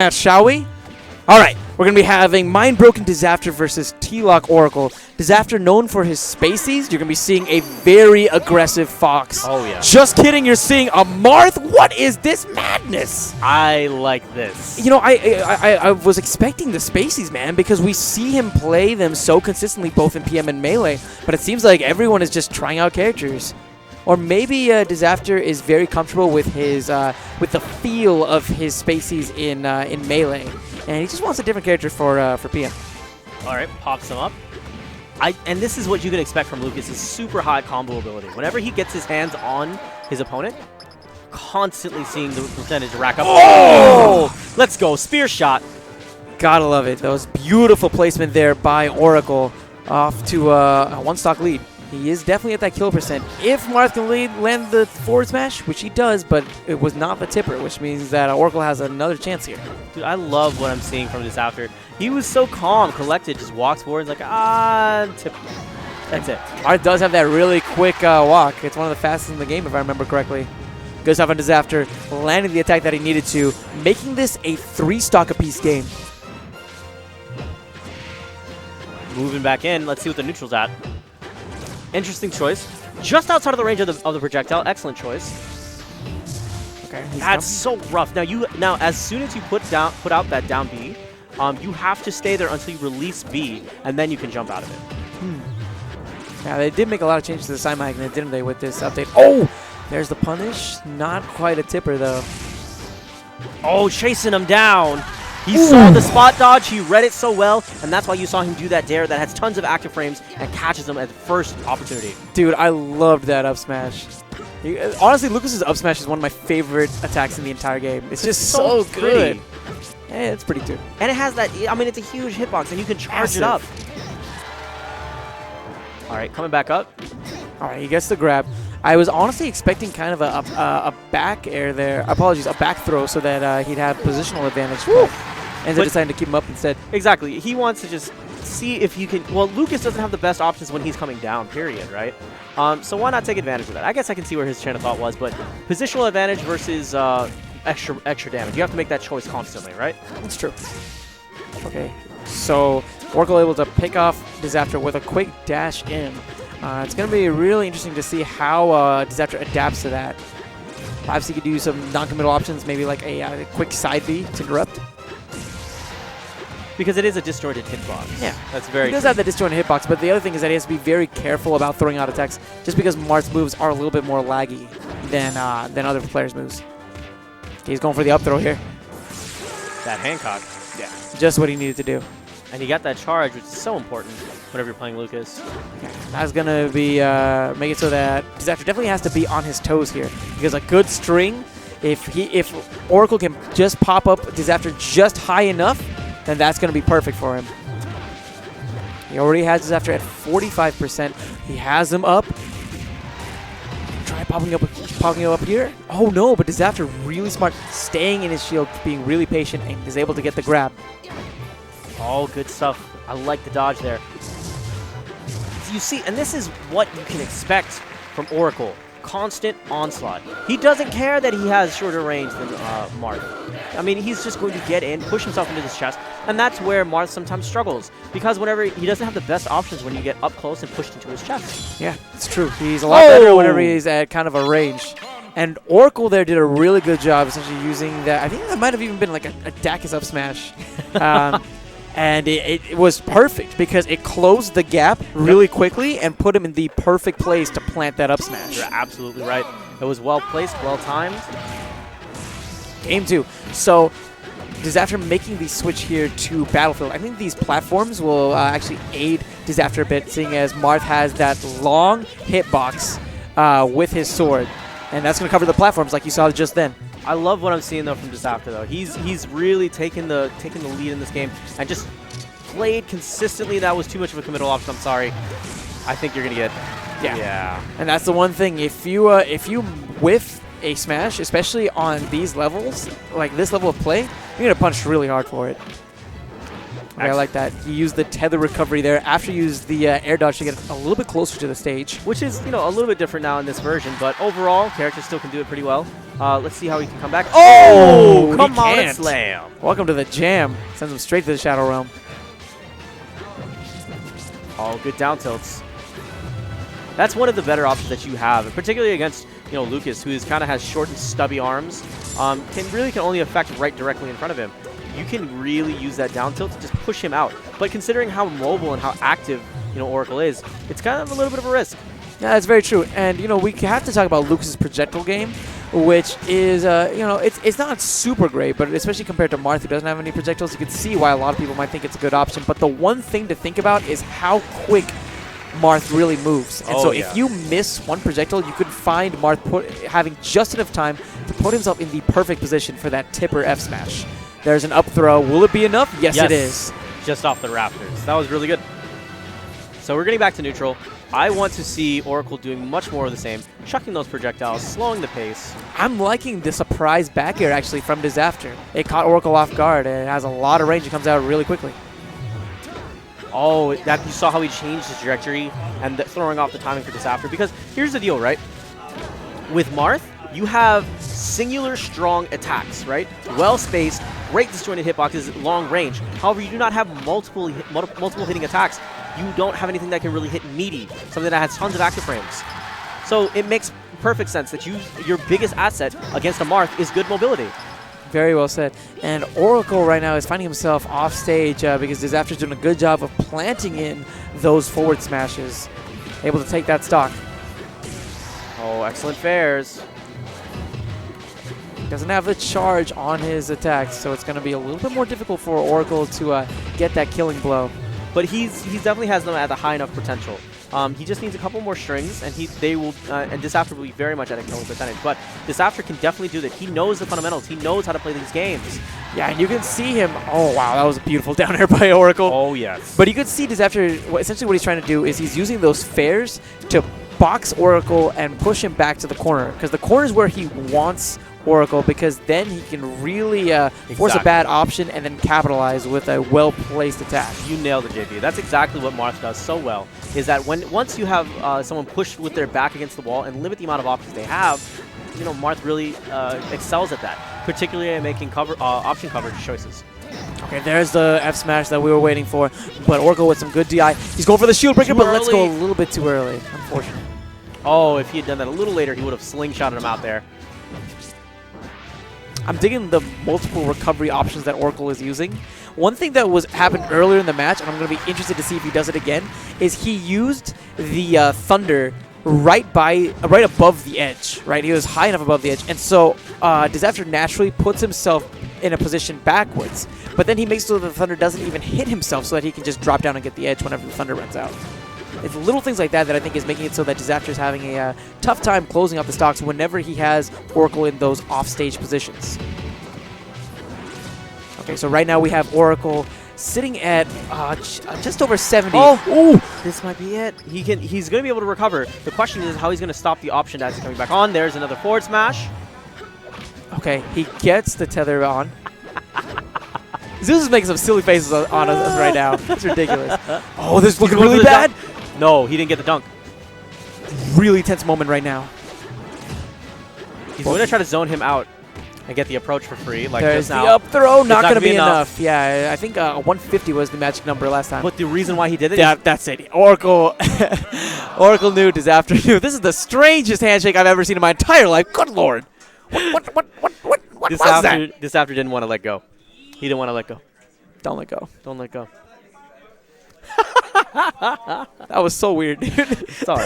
Now, shall we? Alright, we're going to be having Mind Broken Disafter versus TLOC Oracle. Disafter, known for his spacies, you're going to be seeing a very aggressive Fox. Oh, yeah. Just kidding, you're seeing a Marth? What is this madness? I like this. You know, I was expecting the spacies, man, because we see him play them so consistently both in PM and Melee, but it seems like everyone is just trying out characters. Or maybe Disafter is very comfortable with his with the feel of his spacies in Melee, and he just wants a different character for PM. All right, pops him up. And this is what you can expect from Lucas, is super high combo ability. Whenever he gets his hands on his opponent, constantly seeing the percentage rack up. Oh! Let's go, spear shot. Gotta love it. That was beautiful placement there by Oracle, off to a one-stock lead. He is definitely at that kill percent. If Marth can land the forward smash, which he does, but it was not the tipper, which means that Oracle has another chance here. Dude, I love what I'm seeing from Disafter. He was so calm, collected, just walks forward and like, tip. That's it. Marth does have that really quick walk. It's one of the fastest in the game, if I remember correctly. Good stuff on Disafter, landing the attack that he needed to, making this a 3-stock apiece game. Moving back in, let's see what the neutral's at. Interesting choice. Just outside of the range of the projectile. Excellent choice. Okay. That's so rough. Now as soon as you put out that down B, you have to stay there until you release B, and then you can jump out of it. Yeah, they did make a lot of changes to the side magnet, didn't they, with this update? Oh! There's the punish. Not quite a tipper, though. Oh, chasing him down. He saw the spot dodge, he read it so well, and that's why you saw him do that dare that has tons of active frames and catches him at the first opportunity. Dude, I loved that up smash. Honestly, Lucas's up smash is one of my favorite attacks in the entire game. It's just so good. Yeah, it's pretty too. And it has that, I mean, it's a huge hitbox, and you can charge it up. All right, coming back up. All right, he gets the grab. I was honestly expecting kind of a back air there. Apologies, a back throw so that he'd have positional advantage. Ended up deciding to keep him up instead. Exactly. He wants to just see if you can. Well, Lucas doesn't have the best options when he's coming down, period, right? So why not take advantage of that? I guess I can see where his train of thought was, but positional advantage versus extra damage. You have to make that choice constantly, right? That's true. Okay. So Oracle able to pick off Disafter with a quick dash in. It's going to be really interesting to see how Disafter adapts to that. Perhaps he could do some non-committal options, maybe like a quick side B to interrupt. Because it is a disjointed hitbox. Yeah. That's very He does have the disjointed hitbox, but the other thing is that he has to be very careful about throwing out attacks just because Marth's moves are a little bit more laggy than other players' moves. He's going for the up throw here. That Hancock. Yeah. Just what he needed to do. And he got that charge, which is so important whenever you're playing Lucas. Yeah, that's going to be make it so that Disafter definitely has to be on his toes here. Because a good string, if Oracle can just pop up Disafter just high enough, then that's going to be perfect for him. He already has Disafter at 45%. He has him up. Try popping up here. Oh no, but Disafter really smart, staying in his shield, being really patient, and is able to get the grab. All good stuff. I like the dodge there. So you see, and this is what you can expect from Oracle. Constant onslaught. He doesn't care that he has shorter range than Marth. I mean, he's just going to get in, push himself into this chest, and that's where Marth sometimes struggles. Because whenever he doesn't have the best options when you get up close and pushed into his chest. Yeah, it's true. He's a lot better whenever he's at kind of a range. And Oracle there did a really good job essentially using that. I think that might have even been like a Dacus up smash. And it was perfect because it closed the gap really quickly and put him in the perfect place to plant that up smash. You're absolutely right. It was well placed, well timed. Game 2. So Disafter making the switch here to Battlefield. I think these platforms will actually aid Disafter a bit, seeing as Marth has that long hitbox with his sword. And that's going to cover the platforms like you saw just then. I love what I'm seeing though from Disafter though. He's really taken the lead in this game and just played consistently. That was too much of a committal option. I'm sorry. I think you're gonna get yeah. And that's the one thing. If you whiff a smash, especially on these levels, like this level of play, you're gonna punch really hard for it. Okay, I like that. You use the tether recovery there after you use the air dodge to get a little bit closer to the stage. Which is, you know, a little bit different now in this version, but overall, character still can do it pretty well. Let's see how he can come back. Oh, come on and can't. slam. Welcome to the jam. Sends him straight to the Shadow Realm. All good down tilts. That's one of the better options that you have, particularly against, you know, Lucas, who kind of has short and stubby arms. Can only affect right directly in front of him. You can really use that down tilt to just push him out. But considering how mobile and how active, you know, Oracle is, it's kind of a little bit of a risk. Yeah, that's very true. And, you know, we have to talk about Lucas's projectile game, which is, you know, it's not super great, but especially compared to Marth, who doesn't have any projectiles, you can see why a lot of people might think it's a good option. But the one thing to think about is how quick Marth really moves. And so if you miss one projectile, you could find Marth having just enough time to put himself in the perfect position for that tipper F smash. There's an up throw. Will it be enough? Yes, it is. Just off the rafters. That was really good. So we're getting back to neutral. I want to see Oracle doing much more of the same, chucking those projectiles, slowing the pace. I'm liking the surprise back air, actually, from Disafter. It caught Oracle off guard, and it has a lot of range. It comes out really quickly. Oh, that you saw how he changed his trajectory and throwing off the timing for Disafter. Because here's the deal, right? With Marth, you have singular strong attacks, right? Well-spaced, great disjointed hitboxes, long range. However, you do not have multiple hitting attacks. You don't have anything that can really hit meaty, something that has tons of active frames. So it makes perfect sense that your biggest asset against a Marth is good mobility. Very well said. And Oracle right now is finding himself off stage because Disafter's doing a good job of planting in those forward smashes. Able to take that stock. Oh, excellent fares. Doesn't have the charge on his attacks, so it's going to be a little bit more difficult for Oracle to get that killing blow. But he definitely has them at a high enough potential. He just needs a couple more strings, and and Disafter will be very much at a killing percentage. But Disafter can definitely do that. He knows the fundamentals. He knows how to play these games. Yeah, and you can see him. Oh wow, that was a beautiful down air by Oracle. Oh yes. But you could see Disafter. Essentially, what he's trying to do is he's using those fares to box Oracle and push him back to the corner, because the corner is where he wants Oracle, because then he can really force a bad option and then capitalize with a well-placed attack. You nailed it, JP. That's exactly what Marth does so well, is that once you have someone push with their back against the wall and limit the amount of options they have, you know, Marth really excels at that, particularly at making option coverage choices. Okay, there's the F smash that we were waiting for, but Oracle with some good DI. He's going for the shield breaker, but let's go a little bit too early, unfortunately. Oh, if he had done that a little later, he would have slingshotted him out there. I'm digging the multiple recovery options that Oracle is using. One thing that happened earlier in the match, and I'm going to be interested to see if he does it again, is he used the Thunder right above the edge, right? He was high enough above the edge, and so Disafter naturally puts himself in a position backwards, but then he makes so that the Thunder doesn't even hit himself so that he can just drop down and get the edge whenever the Thunder runs out. It's little things like that that I think is making it so that Disafter is having a tough time closing out the stocks whenever he has Oracle in those off-stage positions. Okay, so right now we have Oracle sitting at just over 70. Oh, ooh, this might be it. He's going to be able to recover. The question is how he's going to stop the option as he's coming back on. There's another forward smash. Okay, he gets the tether on. Zeus is making some silly faces on us right now. It's ridiculous. Oh, this is looking really bad. No, he didn't get the dunk. Really tense moment right now. He's going to try to zone him out and get the approach for free. Like there's just now. The up throw, not going to be enough. Yeah, I think 150 was the magic number last time. But the reason why he did it that's it. Oracle knew, Disafter knew. This is the strangest handshake I've ever seen in my entire life. Good lord. What was that? Disafter didn't want to let go. He didn't want to let go. Don't let go. Don't let go. That was so weird, dude. Sorry.